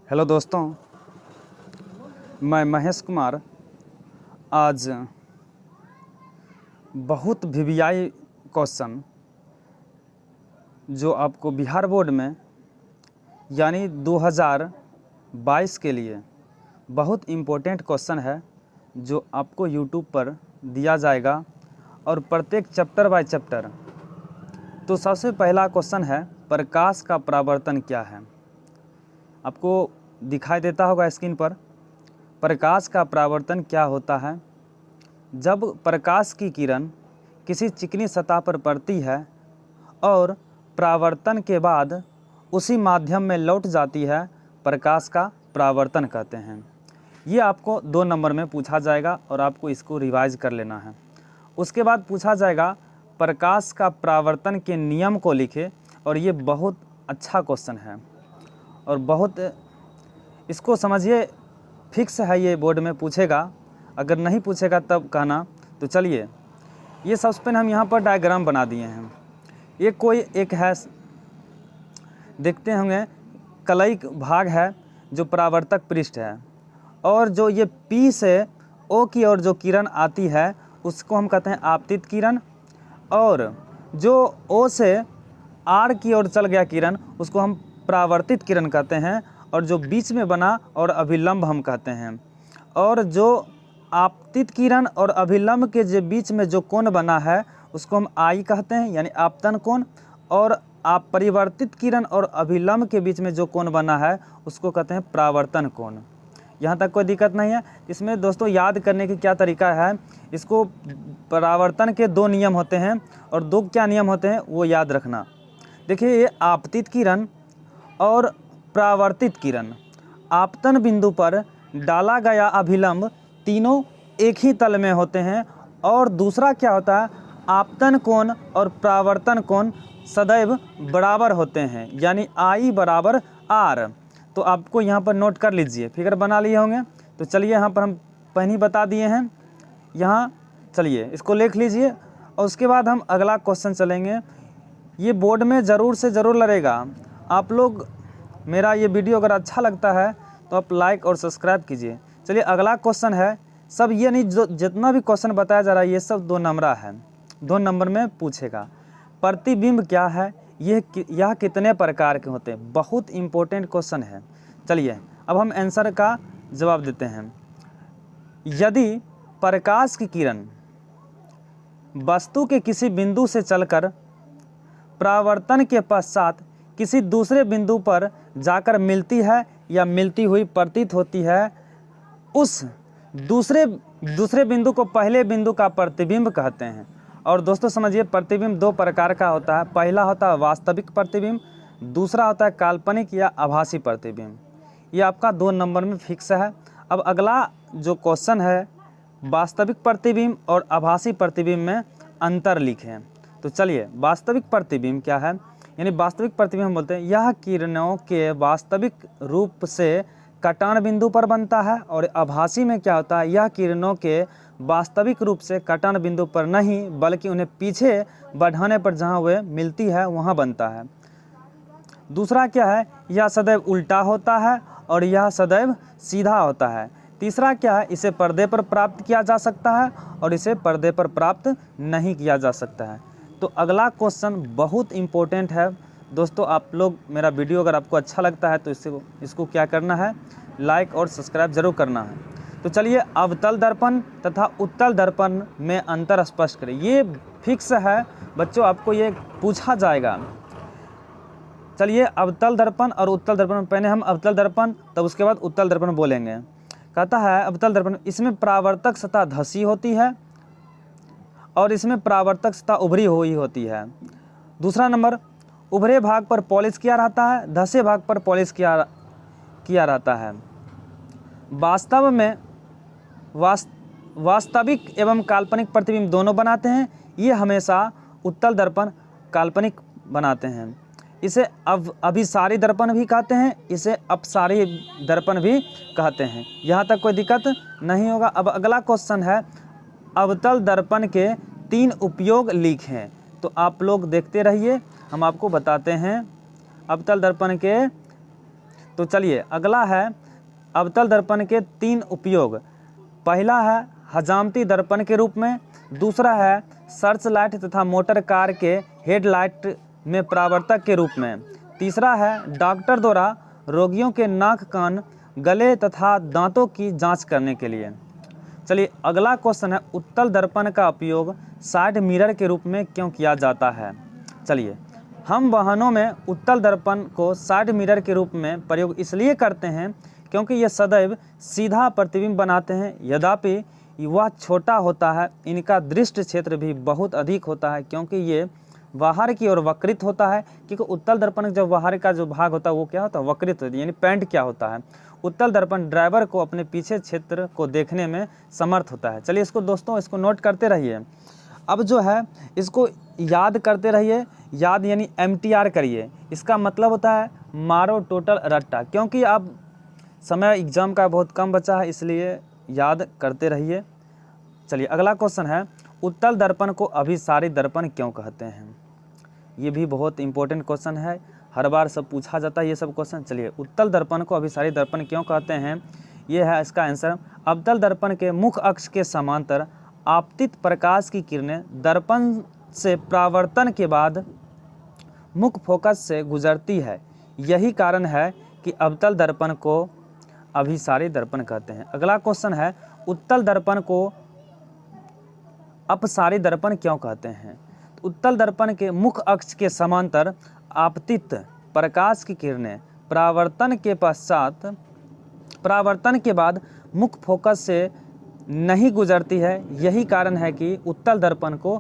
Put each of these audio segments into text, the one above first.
Hello दोस्तों, मैं महेश कुमार आज बहुत वीवीआई क्वेश्चन जो आपको बिहार बोर्ड में यानी 2022 के लिए बहुत इम्पोर्टेंट क्वेश्चन है जो आपको यूट्यूब पर दिया जाएगा और प्रत्येक चैप्टर बाय चैप्टर। तो सबसे पहला क्वेश्चन है, प्रकाश का परावर्तन क्या है। आपको दिखाई देता होगा स्क्रीन पर। प्रकाश का परावर्तन क्या होता है? जब प्रकाश की किरण किसी चिकनी सतह पर पड़ती है और परावर्तन के बाद उसी माध्यम में लौट जाती है, प्रकाश का परावर्तन कहते हैं। ये आपको 2 नंबर में पूछा जाएगा और आपको इसको रिवाइज कर लेना है। उसके बाद पूछा जाएगा प्रकाश का परावर्तन के नियम को लिखे, और ये बहुत अच्छा क्वेश्चन है और बहुत इसको समझिए, फिक्स है, ये बोर्ड में पूछेगा। अगर नहीं पूछेगा तब कहना। तो चलिए, ये सबसे पहले हम यहाँ पर डायग्राम बना दिए हैं। ये कोई एक है, देखते होंगे, कलई भाग है जो परावर्तक पृष्ठ है, और जो ये P से O की ओर जो किरण आती है उसको हम कहते हैं आपतित किरण, और जो O से R की ओर चल गया किरण उसको हम परावर्तित किरण कहते हैं, और जो बीच में बना और अभिलंब हम कहते हैं। और जो आपतित किरण और अभिलंब के जो बीच में जो कोण बना है उसको हम आई कहते हैं, यानी आपतन कोण। और आप परिवर्तित किरण और अभिलंब के बीच में जो कोण बना है उसको कहते हैं परावर्तन कोण। यहाँ तक कोई दिक्कत नहीं है। इसमें दोस्तों याद करने की क्या तरीका है, इसको परावर्तन के 2 नियम होते हैं, और 2 क्या नियम होते हैं वो याद रखना। देखिए, ये आपतित किरण और परावर्तित किरण, आपतन बिंदु पर डाला गया अभिलंब, तीनों एक ही तल में होते हैं। और दूसरा क्या होता है, आपतन कोण और परावर्तन कोण सदैव बराबर होते हैं, यानी I बराबर R। तो आपको यहाँ पर नोट कर लीजिए, फिगर बना लिए होंगे। तो चलिए, यहाँ पर हम पहले ही बता दिए हैं, यहाँ चलिए इसको लिख लीजिए। और उसके बाद हम अगला क्वेश्चन चलेंगे। ये बोर्ड में ज़रूर से ज़रूर लड़ेगा। आप लोग, मेरा ये वीडियो अगर अच्छा लगता है तो आप लाइक और सब्सक्राइब कीजिए। चलिए, अगला क्वेश्चन है, सब ये नहीं, जो जितना भी क्वेश्चन बताया जा रहा है ये सब 2 नंबर है, 2 नंबर में पूछेगा। प्रतिबिंब क्या है, यह कितने प्रकार के होते हैं। बहुत इम्पोर्टेंट क्वेश्चन है। चलिए, अब हम आंसर का जवाब देते हैं। यदि प्रकाश की किरण वस्तु के किसी बिंदु से चलकर परावर्तन के पश्चात किसी दूसरे बिंदु पर जाकर मिलती है या मिलती हुई प्रतीत होती है, उस दूसरे बिंदु को पहले बिंदु का प्रतिबिंब कहते हैं। और दोस्तों समझिए, प्रतिबिंब 2 प्रकार का होता है। पहला होता है वास्तविक प्रतिबिंब, दूसरा होता है काल्पनिक या आभासी प्रतिबिंब। ये आपका 2 नंबर में फिक्स है। अब अगला जो क्वेश्चन है, वास्तविक प्रतिबिंब और आभासी प्रतिबिंब में अंतर लिखें। तो चलिए, वास्तविक प्रतिबिंब क्या है, यानी वास्तविक प्रतिबिंब बोलते हैं यह किरणों के वास्तविक रूप से कटान बिंदु पर बनता है। और आभासी में क्या होता है, यह किरणों के वास्तविक रूप से कटान बिंदु पर नहीं बल्कि उन्हें पीछे बढ़ाने पर जहाँ वे मिलती है वहाँ बनता है। दूसरा क्या है, यह सदैव उल्टा होता है और यह सदैव सीधा होता है। तीसरा क्या है, इसे पर्दे पर प्राप्त किया जा सकता है और इसे पर्दे पर प्राप्त नहीं किया जा सकता है। तो अगला क्वेश्चन बहुत इम्पोर्टेंट है दोस्तों। आप लोग, मेरा वीडियो अगर आपको अच्छा लगता है तो इसको क्या करना है, लाइक और सब्सक्राइब जरूर करना है। तो चलिए, अवतल दर्पण तथा उत्तल दर्पण में अंतर स्पष्ट करें। ये फिक्स है बच्चों, आपको ये पूछा जाएगा। चलिए, अवतल दर्पण और उत्तल दर्पण, पहले हम अवतल दर्पण तब उसके बाद उत्तल दर्पण बोलेंगे। कहता है अवतल दर्पण, इसमें परावर्तक सतह धसी होती है और इसमें परावर्तक सतह उभरी हुई होती है। दूसरा नंबर, उभरे भाग पर पॉलिश किया रहता है, धसे भाग पर पॉलिश किया रहता है। वास्तव में वास्तविक एवं काल्पनिक प्रतिबिंब दोनों बनाते हैं। ये हमेशा उत्तल दर्पण काल्पनिक बनाते हैं। इसे अभिसारी दर्पण भी कहते हैं, इसे अपसारी दर्पण भी कहते हैं। यहाँ तक कोई दिक्कत नहीं होगा। अब अगला क्वेश्चन है, अवतल दर्पण के 3 उपयोग लिखें। तो आप लोग देखते रहिए, हम आपको बताते हैं। अवतल दर्पण के तो चलिए अगला है अवतल दर्पण के 3 उपयोग। पहला है हजामती दर्पण के रूप में, दूसरा है सर्च लाइट तथा मोटर कार के हेडलाइट में परावर्तक के रूप में, तीसरा है डॉक्टर द्वारा रोगियों के नाक, कान, गले तथा दांतों की जांच करने के लिए। चलिए अगला क्वेश्चन है उत्तल दर्पण का उपयोग साइड मिरर के रूप में क्यों किया जाता है। चलिए हम वाहनों में उत्तल दर्पण को साइड मिरर के रूप में प्रयोग इसलिए करते हैं क्योंकि ये सदैव सीधा प्रतिबिंब बनाते हैं। यद्यपि वह छोटा होता है, इनका दृष्टि क्षेत्र भी बहुत अधिक होता है क्योंकि ये बाहर की ओर वक्रित होता है। क्योंकि उत्तल दर्पण जब बाहर का जो भाग होता है वो क्या होता है, वक्रित होता है, यानी पेंट क्या होता है। उत्तल दर्पण ड्राइवर को अपने पीछे क्षेत्र को देखने में समर्थ होता है। चलिए इसको दोस्तों इसको नोट करते रहिए। अब जो है इसको याद करते रहिए, याद यानी MTR करिए। इसका मतलब होता है मारो टोटल रट्टा, क्योंकि अब समय एग्जाम का बहुत कम बचा है इसलिए याद करते रहिए। चलिए अगला क्वेश्चन है उत्तल दर्पण को अभिसारी दर्पण क्यों कहते हैं। ये भी बहुत इंपॉर्टेंट क्वेश्चन है, हर बार सब पूछा जाता है ये सब क्वेश्चन। चलिए उत्तल दर्पण को अभिसारी दर्पण क्यों कहते हैं, ये है इसका आंसर। अवतल दर्पण के मुख्य अक्ष के समांतर आपतित प्रकाश की किरणें दर्पण से परावर्तन के बाद मुख्य फोकस से गुजरती है। यही कारण है कि अवतल दर्पण को अभिसारी दर्पण कहते हैं। अगला क्वेश्चन है उत्तल दर्पण को अपसारी दर्पण क्यों कहते हैं। उत्तल दर्पण के मुख्य अक्ष के समांतर आपतित प्रकाश की किरणें परावर्तन के बाद मुख्य फोकस से नहीं गुजरती है। यही कारण है कि उत्तल दर्पण को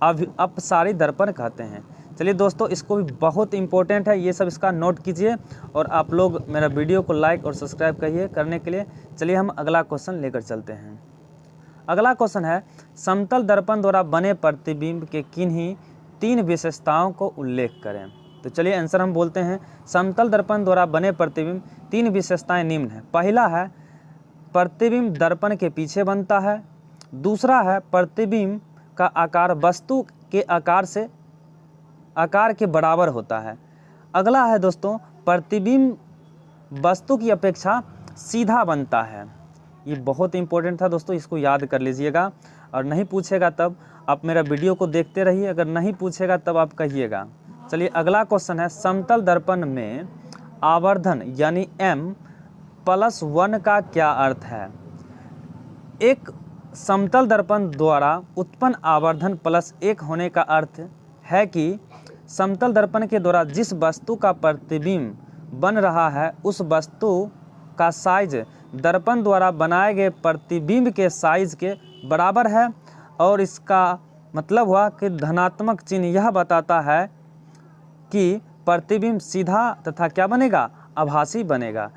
अपसारी दर्पण कहते हैं। चलिए दोस्तों इसको भी बहुत इंपॉर्टेंट है, ये सब इसका नोट कीजिए और आप लोग मेरा वीडियो को लाइक और सब्सक्राइब करिए करने के लिए। चलिए हम अगला क्वेश्चन लेकर चलते हैं। अगला क्वेश्चन है समतल दर्पण द्वारा बने प्रतिबिंब के किन्हीं 3 विशेषताओं को उल्लेख करें। तो चलिए आंसर हम बोलते हैं। समतल दर्पण द्वारा बने प्रतिबिंब 3 विशेषताएं निम्न है। पहला है प्रतिबिंब दर्पण के पीछे बनता है, दूसरा है प्रतिबिंब का आकार वस्तु के आकार के बराबर होता है, अगला है दोस्तों प्रतिबिंब वस्तु की अपेक्षा सीधा बनता है। ये बहुत इंपॉर्टेंट था दोस्तों, इसको याद कर लीजिएगा और नहीं पूछेगा तब आप मेरा वीडियो को देखते रहिए, अगर नहीं पूछेगा तब आप कहिएगा। चलिए अगला क्वेश्चन है समतल दर्पण में आवर्धन यानी M+1 का क्या अर्थ है। एक समतल दर्पण द्वारा उत्पन्न आवर्धन +1 होने का अर्थ है कि समतल दर्पण के द्वारा जिस वस्तु का प्रतिबिंब बन रहा है उस वस्तु का साइज दर्पण द्वारा बनाए गए प्रतिबिंब के साइज के बराबर है। और इसका मतलब हुआ कि धनात्मक चिन्ह यह बताता है कि प्रतिबिंब सीधा तथा क्या बनेगा, आभासी बनेगा।